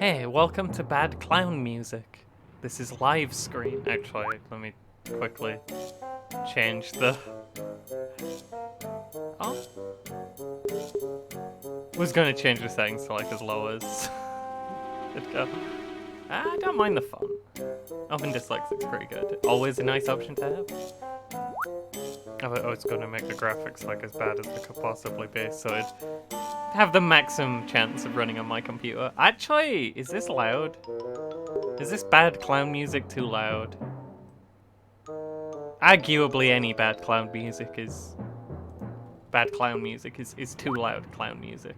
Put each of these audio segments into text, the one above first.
Hey, welcome to Bad Clown Music. This is LiveScream. Actually, let me quickly change the... Oh. Was going to change the settings to like as low as it'd go. I don't mind the font. Open Dyslexic's pretty good. Always a nice option to have. I was going to make the graphics like as bad as they could possibly be, so it'd have the maximum chance of running on my computer. Actually, is this loud? Is this bad clown music too loud? Arguably any bad clown music is... Bad clown music is too loud clown music.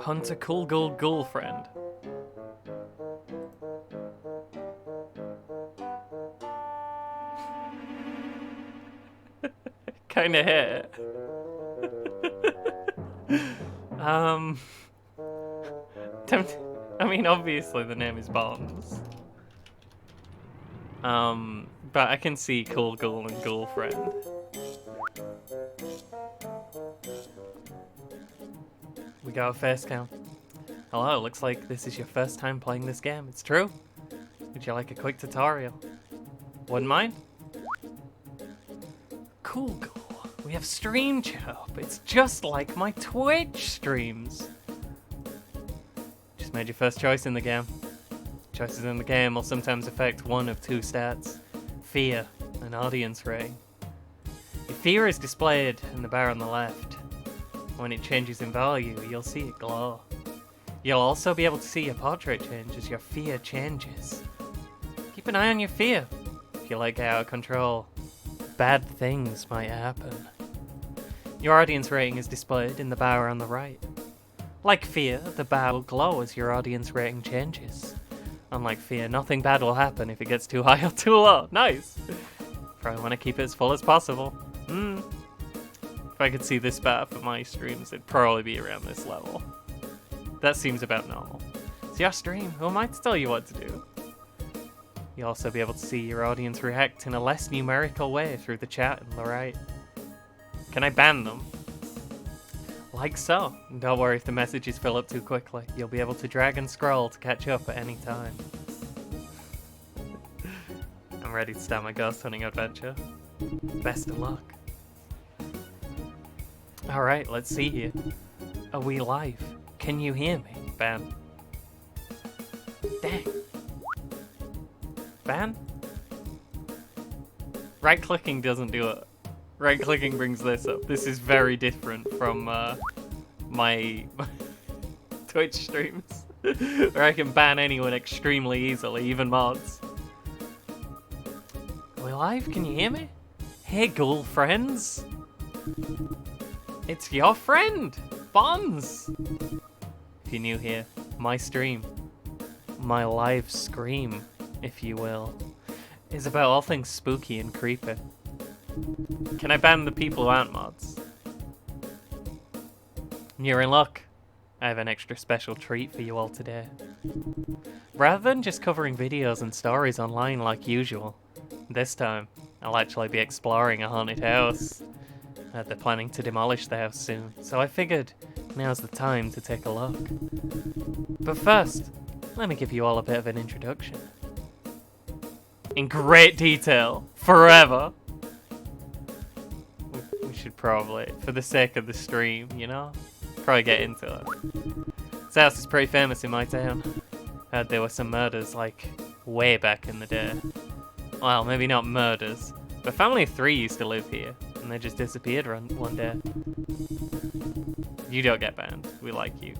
Hunt a cool girlfriend. Kinda hit. I mean, obviously the name is Bonds. But I can see cool girl and girlfriend. We got a first count. Hello, looks like this is your first time playing this game. It's true? Would you like a quick tutorial? Wouldn't mind? Cool girl. We have stream chat up. It's just like my Twitch streams. Just made your first choice in the game. Choices in the game will sometimes affect one of two stats: fear and audience rating. If fear is displayed in the bar on the left, when it changes in value, you'll see it glow. You'll also be able to see your portrait change as your fear changes. Keep an eye on your fear. If you let it get out of control, bad things might happen. Your audience rating is displayed in the bar on the right. Like fear, the bar will glow as your audience rating changes. Unlike fear, nothing bad will happen if it gets too high or too low. Nice! Probably want to keep it as full as possible. If I could see this bar for my streams, it'd probably be around this level. That seems about normal. It's your stream, who am I to tell you what to do? You'll also be able to see your audience react in a less numerical way through the chat on the right. Can I ban them? Like so. Don't worry if the messages fill up too quickly. You'll be able to drag and scroll to catch up at any time. I'm ready to start my ghost hunting adventure. Best of luck. Alright, let's see here. Are we live? Can you hear me? Ban. Dang. Ban? Right-clicking doesn't do it. Right-clicking brings this up. This is very different from my Twitch streams, where I can ban anyone extremely easily, even mods. Are we live? Can you hear me? Hey, ghoul friends. It's your friend, Bonds. If you're new here, my stream, my live scream, if you will, is about all things spooky and creepy. Can I ban the people who aren't mods? You're in luck. I have an extra special treat for you all today. Rather than just covering videos and stories online like usual, this time I'll actually be exploring a haunted house. They're planning to demolish the house soon, so I figured now's the time to take a look. But first, let me give you all a bit of an introduction. In great detail, forever. We should probably, for the sake of the stream, you know, probably get into it. This house is pretty famous in my town. Heard there were some murders, like, way back in the day. Well, maybe not murders, but a family of 3 used to live here, and they just disappeared one day. You don't get banned. We like you.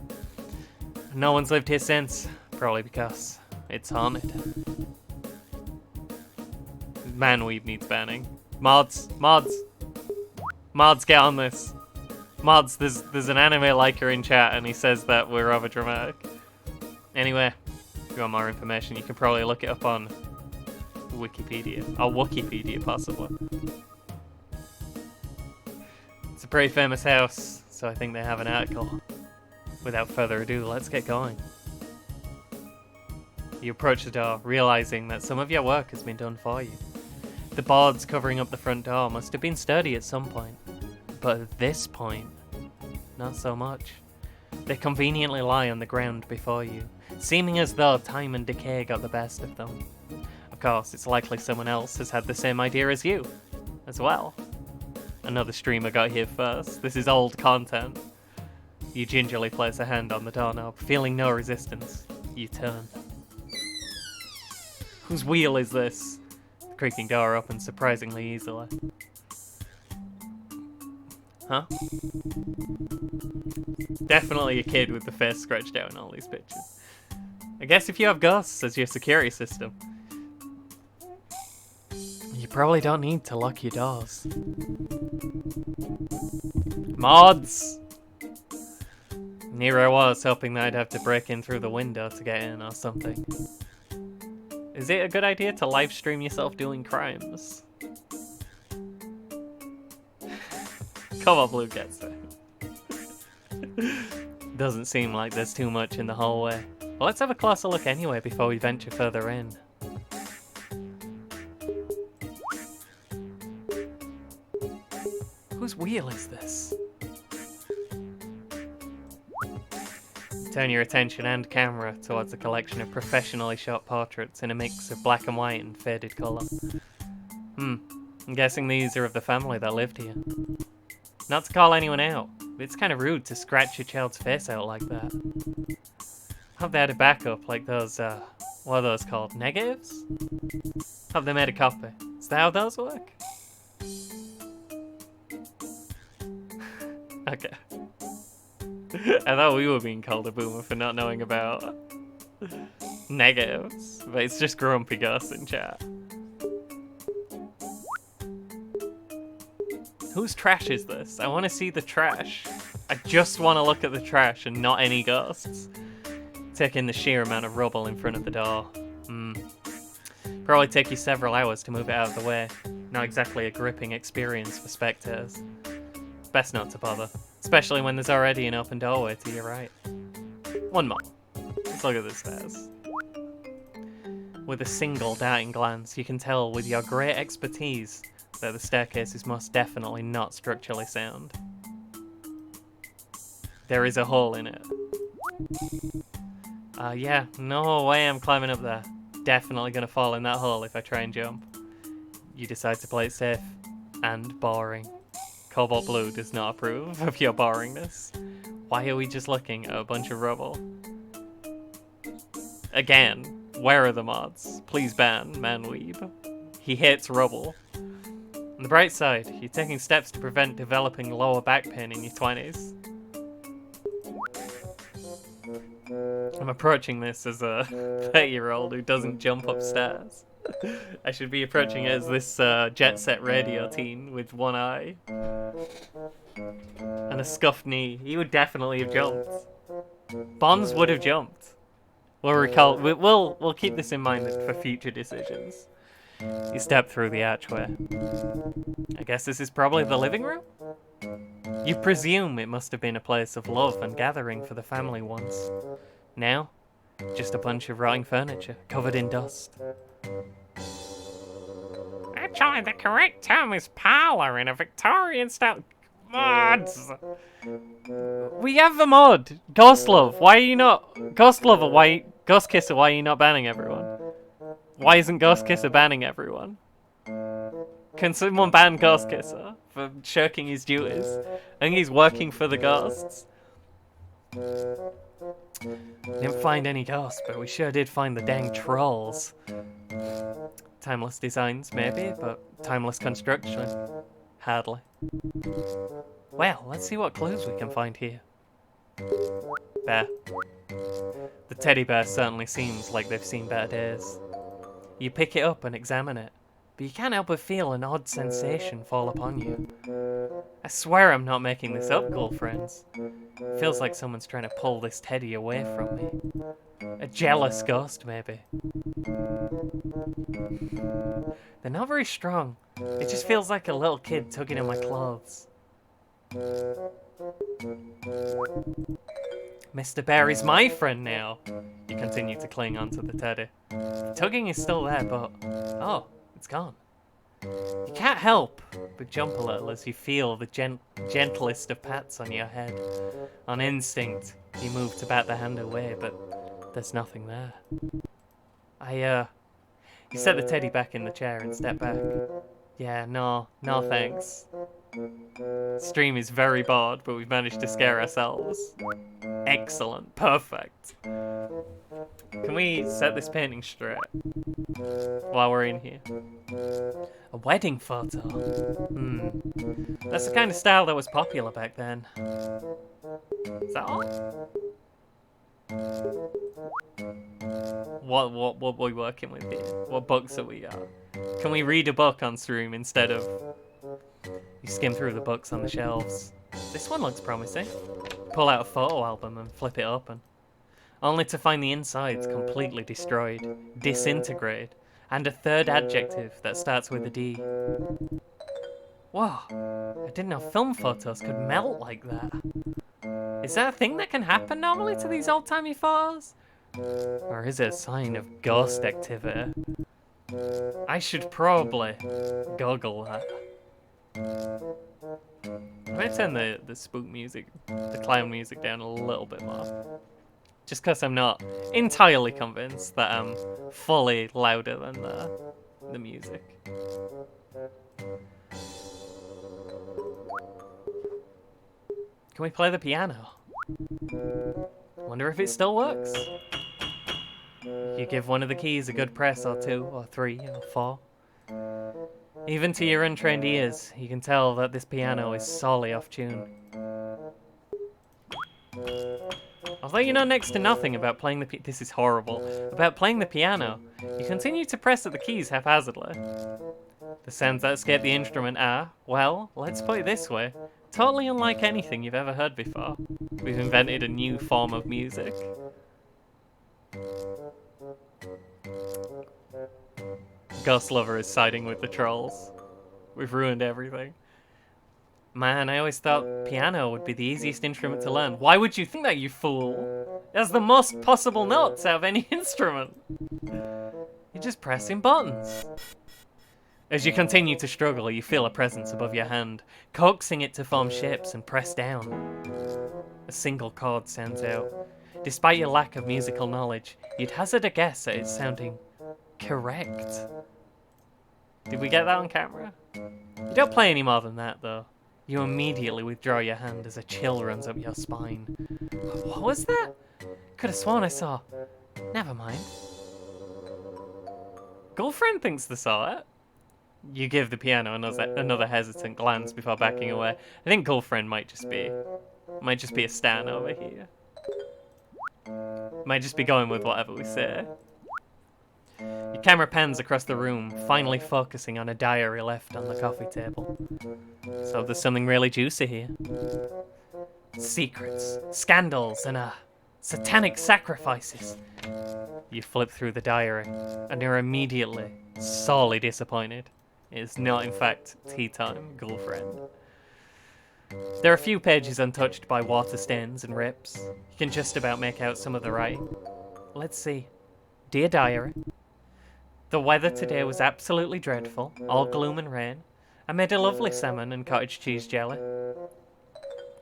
No one's lived here since, probably because it's haunted. Manweave needs banning. Mods, get on this. Mods, there's an anime liker in chat and he says that we're over dramatic. Anyway, if you want more information, you can probably look it up on Wikipedia. Or Wikipedia, possibly. It's a pretty famous house, so I think they have an article. Without further ado, let's get going. You approach the door, realizing that some of your work has been done for you. The boards covering up the front door must have been sturdy at some point, but at this point, not so much. They conveniently lie on the ground before you, seeming as though time and decay got the best of them. Of course, it's likely someone else has had the same idea as you, as well. Another streamer got here first. This is old content. You gingerly place a hand on the doorknob, feeling no resistance. You turn. Whose wheel is this? The creaking door opens surprisingly easily. Huh? Definitely a kid with the face scratched out in all these pictures. I guess if you have ghosts as your security system, you probably don't need to lock your doors. Mods! Near I was, hoping that I'd have to break in through the window to get in or something. Is it a good idea to live stream yourself doing crimes? Come on, Blue gets it. Doesn't seem like there's too much in the hallway. Well, let's have a closer look anyway before we venture further in. Whose wheel is this? Turn your attention and camera towards a collection of professionally shot portraits in a mix of black and white and faded colour. I'm guessing these are of the family that lived here. Not to call anyone out, but it's kind of rude to scratch your child's face out like that. Hope they had a backup like those, what are those called? Negatives? Hope they made a copy. Is that how those work? Okay. I thought we were being called a boomer for not knowing about negatives, but it's just grumpy ghosts in chat. Whose trash is this? I want to see the trash. I just want to look at the trash and not any ghosts. Take in the sheer amount of rubble in front of the door. Probably take you several hours to move it out of the way. Not exactly a gripping experience for spectators. Best not to bother, especially when there's already an open doorway to your right. One more. Let's look at the stairs. With a single darting glance, you can tell with your great expertise that the staircase is most definitely not structurally sound. There is a hole in it. Yeah, no way I'm climbing up there. Definitely gonna fall in that hole if I try and jump. You decide to play it safe and boring. Cobalt Blue does not approve of your boringness. Why are we just looking at a bunch of rubble? Again, where are the mods? Please ban Manweeb. He hates rubble. On the bright side, you're taking steps to prevent developing lower back pain in your 20s. I'm approaching this as a 30-year-old who doesn't jump upstairs. I should be approaching it as this jet set radio teen with one eye and a scuffed knee. He would definitely have jumped. Bonds would have jumped. We'll keep this in mind for future decisions. You step through the archway. I guess this is probably the living room? You presume it must have been a place of love and gathering for the family once. Now, just a bunch of rotting furniture covered in dust. Actually, the correct term is parlour in a Victorian style. Mods! We have the mod! Ghost Love, why are you not... Ghost Lover, why... Ghost Kisser, why are you not banning everyone? Why isn't Ghost Kisser banning everyone? Can someone ban Ghost Kisser for shirking his duties? I think he's working for the ghosts. Didn't find any ghosts, but we sure did find the dang trolls. Timeless designs, maybe, but timeless construction. Hardly. Well, let's see what clues we can find here. Bear. The teddy bear certainly seems like they've seen better days. You pick it up and examine it, but you can't help but feel an odd sensation fall upon you. I swear I'm not making this up, cool friends. It feels like someone's trying to pull this teddy away from me. A jealous ghost, maybe. They're not very strong. It just feels like a little kid tugging at my clothes. Mr. Bear is my friend now. You continue to cling onto the teddy. The tugging is still there, but... oh, it's gone. You can't help but jump a little as you feel the gentlest of pats on your head. On instinct, you move to bat the hand away, but there's nothing there. You set the teddy back in the chair and step back. Yeah, no thanks. Stream is very bored, but we've managed to scare ourselves. Excellent, perfect. Can we set this painting straight while we're in here? A wedding photo. That's the kind of style that was popular back then. Is that all? What are we working with here? What books are we got? Can we read a book on stream instead of... you skim through the books on the shelves? This one looks promising. Pull out a photo album and flip it open. Only to find the insides completely destroyed, disintegrated, and a third adjective that starts with a D. Whoa, I didn't know film photos could melt like that. Is that a thing that can happen normally to these old-timey photos? Or is it a sign of ghost activity? I should probably Google that. I'm gonna turn the spook music, the clown music down a little bit more. Just because I'm not entirely convinced that I'm fully louder than the music. Can we play the piano? Wonder if it still works. You give one of the keys a good press, or two, or three, or four. Even to your untrained ears, you can tell that this piano is sorely off tune. Although you know next to nothing about playing this is horrible, about playing the piano, you continue to press at the keys haphazardly. The sounds that escape the instrument are, well, let's put it this way, totally unlike anything you've ever heard before. We've invented a new form of music. Ghost Lover is siding with the trolls. We've ruined everything. Man, I always thought piano would be the easiest instrument to learn. Why would you think that, you fool? It has the most possible notes out of any instrument. You're just pressing buttons. As you continue to struggle, you feel a presence above your hand, coaxing it to form shapes and press down. A single chord sounds out. Despite your lack of musical knowledge, you'd hazard a guess at it sounding correct. Did we get that on camera? You don't play any more than that, though. You immediately withdraw your hand as a chill runs up your spine. What was that? Could have sworn I saw... Never mind. Girlfriend thinks they saw it. You give the piano another hesitant glance before backing away. I think girlfriend might just be a stan over here. Might just be going with whatever we say. Your camera pans across the room, finally focusing on a diary left on the coffee table. So there's something really juicy here. Secrets, scandals, and satanic sacrifices. You flip through the diary, and you're immediately sorely disappointed. It is not, in fact, tea time, girlfriend. There are a few pages untouched by water stains and rips. You can just about make out some of the writing. Let's see. Dear diary. The weather today was absolutely dreadful, all gloom and rain. I made a lovely salmon and cottage cheese jelly.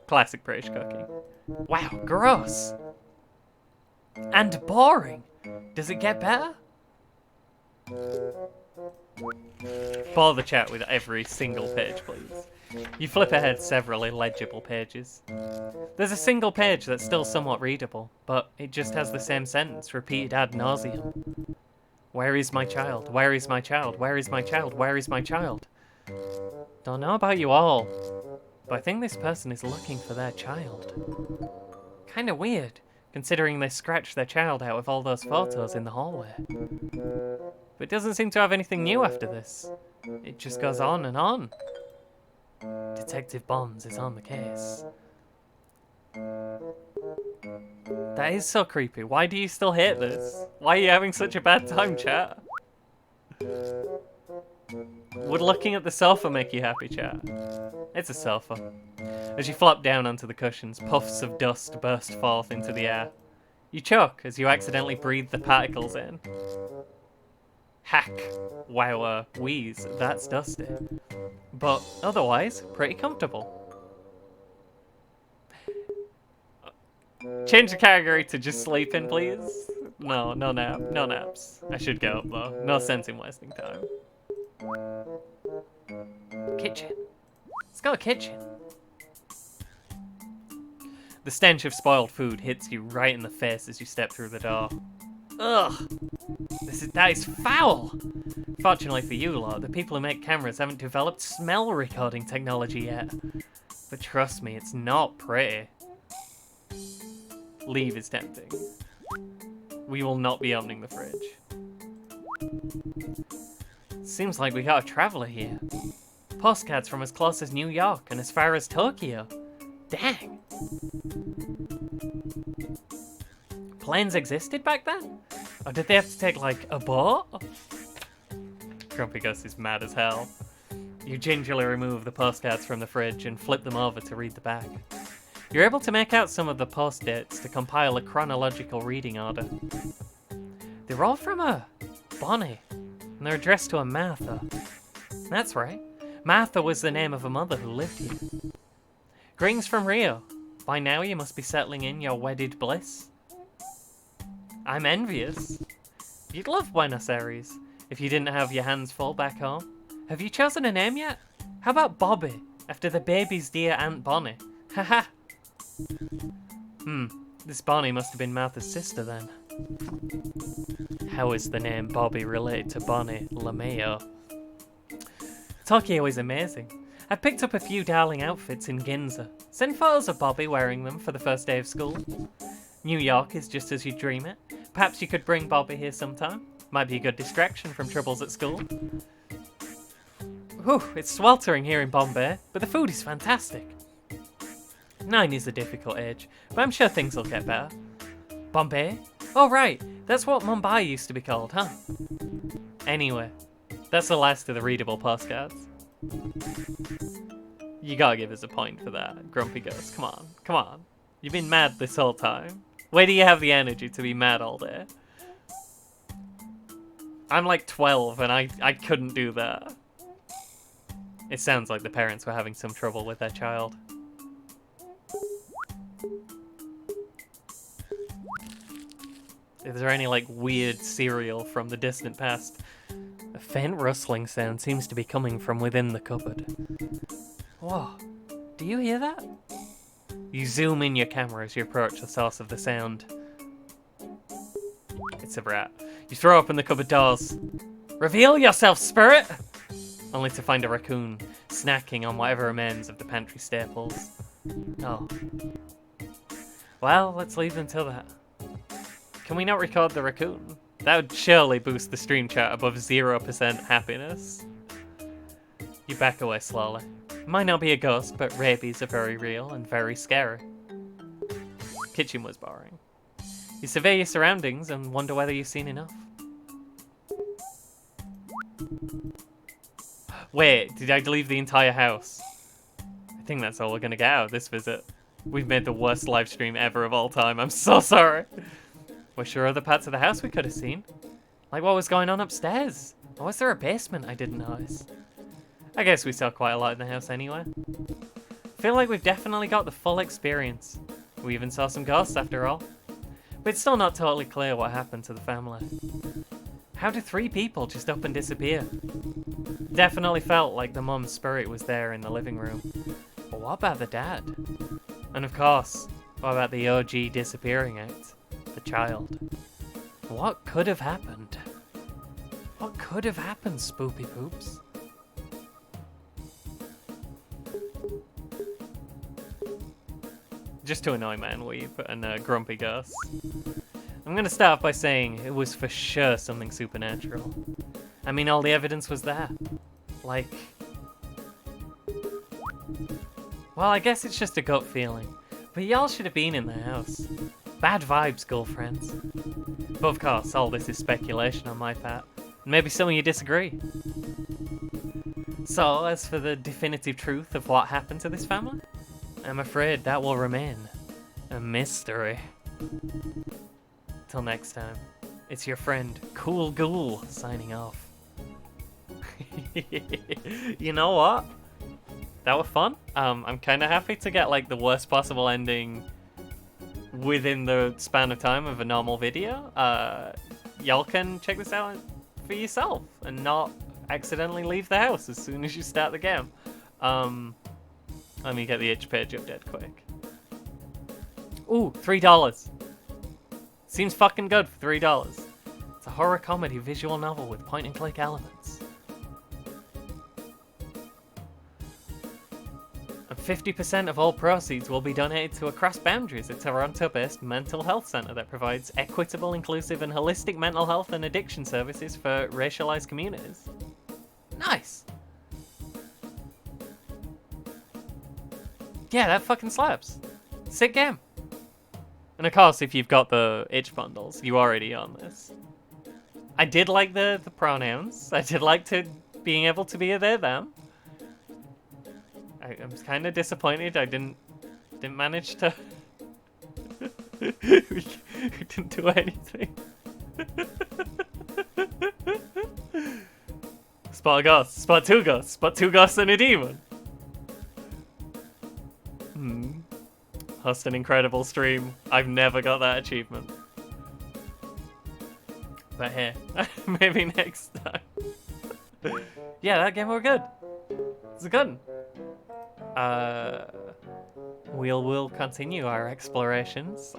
Classic British cooking. Wow, gross! And boring! Does it get better? Follow the chat with every single page, please. You flip ahead several illegible pages. There's a single page that's still somewhat readable, but it just has the same sentence repeated ad nauseum. Where is my child? Where is my child? Where is my child? Where is my child? Don't know about you all, but I think this person is looking for their child. Kinda weird, considering they scratched their child out of all those photos in the hallway. But it doesn't seem to have anything new after this. It just goes on and on. Detective Bonds is on the case. That is so creepy. Why do you still hate this? Why are you having such a bad time, chat? Would looking at the sofa make you happy, chat? It's a sofa. As you flop down onto the cushions, puffs of dust burst forth into the air. You choke as you accidentally breathe the particles in. Hack. Wow, wheeze. That's dusty. But otherwise, pretty comfortable. Change the category to just sleeping, please. No naps. I should get up though. No sense in wasting time. Kitchen. Let's go kitchen. The stench of spoiled food hits you right in the face as you step through the door. Ugh! That is foul! Fortunately for you lot, the people who make cameras haven't developed smell recording technology yet. But trust me, it's not pretty. Leave is tempting. We will not be opening the fridge. Seems like we got a traveller here. Postcards from as close as New York and as far as Tokyo. Dang! Planes existed back then? Or did they have to take, like, a boat? Grumpy Gus is mad as hell. You gingerly remove the postcards from the fridge and flip them over to read the back. You're able to make out some of the post dates to compile a chronological reading order. They're all from a Bonnie, and they're addressed to a Martha. That's right. Martha was the name of a mother who lived here. Greetings from Rio. By now you must be settling in your wedded bliss. I'm envious. You'd love Buenos Aires if you didn't have your hands full back home. Have you chosen a name yet? How about Bobby, after the baby's dear Aunt Bonnie? Haha. This Bonnie must have been Martha's sister then. How is the name Bobby related to Bonnie LeMayo? Tokyo is amazing. I've picked up a few darling outfits in Ginza. Send photos of Bobby wearing them for the first day of school. New York is just as you dream it. Perhaps you could bring Bobby here sometime. Might be a good distraction from troubles at school. Whew, it's sweltering here in Bombay, but the food is fantastic. 9 is a difficult age, but I'm sure things will get better. Bombay? Oh right, that's what Mumbai used to be called, huh? Anyway, that's the last of the readable postcards. You gotta give us a point for that, Grumpy Gus. Come on. You've been mad this whole time. Where do you have the energy to be mad all day? I'm like 12 and I couldn't do that. It sounds like the parents were having some trouble with their child. Is there any, like, weird cereal from the distant past? A faint rustling sound seems to be coming from within the cupboard. Whoa, do you hear that? You zoom in your camera as you approach the source of the sound. It's a rat. You throw open the cupboard doors. Reveal yourself, spirit! Only to find a raccoon snacking on whatever remains of the pantry staples. Oh. Well, let's leave them till that. Can we not record the raccoon? That would surely boost the stream chat above 0% happiness. You back away slowly. Might not be a ghost, but rabies are very real and very scary. Kitchen was boring. You survey your surroundings and wonder whether you've seen enough. Wait, did I leave the entire house? I think that's all we're gonna get out of this visit. We've made the worst live stream ever of all time. I'm so sorry. Wish there were other parts of the house we could have seen. Like what was going on upstairs? Or was there a basement I didn't notice? I guess we saw quite a lot in the house anyway. Feel like we've definitely got the full experience. We even saw some ghosts after all. But it's still not totally clear what happened to the family. How do 3 people just up and disappear? Definitely felt like the mum's spirit was there in the living room. But what about the dad? And of course, what about the OG disappearing act? The child. What could have happened? What could have happened, Spoopy Poops? Just to annoy Manweave and Grumpy Gus. I'm gonna start off by saying it was for sure something supernatural. I mean, all the evidence was there. Like... Well, I guess it's just a gut feeling. But y'all should have been in the house. Bad vibes, girlfriends. But of course, all this is speculation on my part. Maybe some of you disagree. So, as for the definitive truth of what happened to this family, I'm afraid that will remain a mystery. Till next time, it's your friend Cool Ghoul signing off. You know what? That was fun. I'm kind of happy to get like the worst possible ending within the span of time of a normal video. Y'all can check this out for yourself and not accidentally leave the house as soon as you start the game. Let me get the itch page up dead quick. Ooh, $3. Seems fucking good for $3. It's a horror comedy visual novel with point and click elements. And 50% of all proceeds will be donated to Across Boundaries, a Toronto-based mental health center that provides equitable, inclusive, and holistic mental health and addiction services for racialized communities. Nice! Yeah, that fucking slaps. Sick game. And of course, if you've got the itch bundles, you already own this. I did like the pronouns. I did like being able to be a they, them. I'm kind of disappointed I didn't manage to... we didn't do anything. Spot a ghost, spot two ghosts and a demon. Host an incredible stream. I've never got that achievement. But here, maybe next time. Yeah, that game was good. It's a good one. We'll continue our explorations.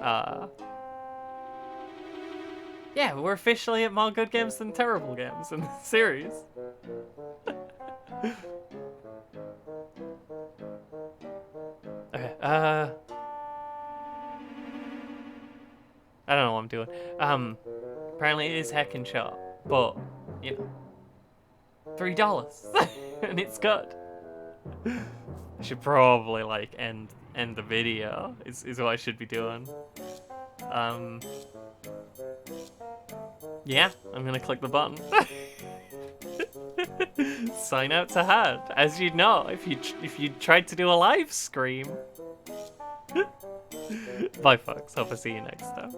Yeah, we're officially at more good games than terrible games in the series. Okay, I don't know what I'm doing. Apparently it is heckin' short, but, you know, $3, and it's good. I should probably, like, end the video, is what I should be doing. Yeah, I'm gonna click the button. Sign out to HUD. As you'd know, if you tried to do a live scream. Bye folks, hope I see you next time.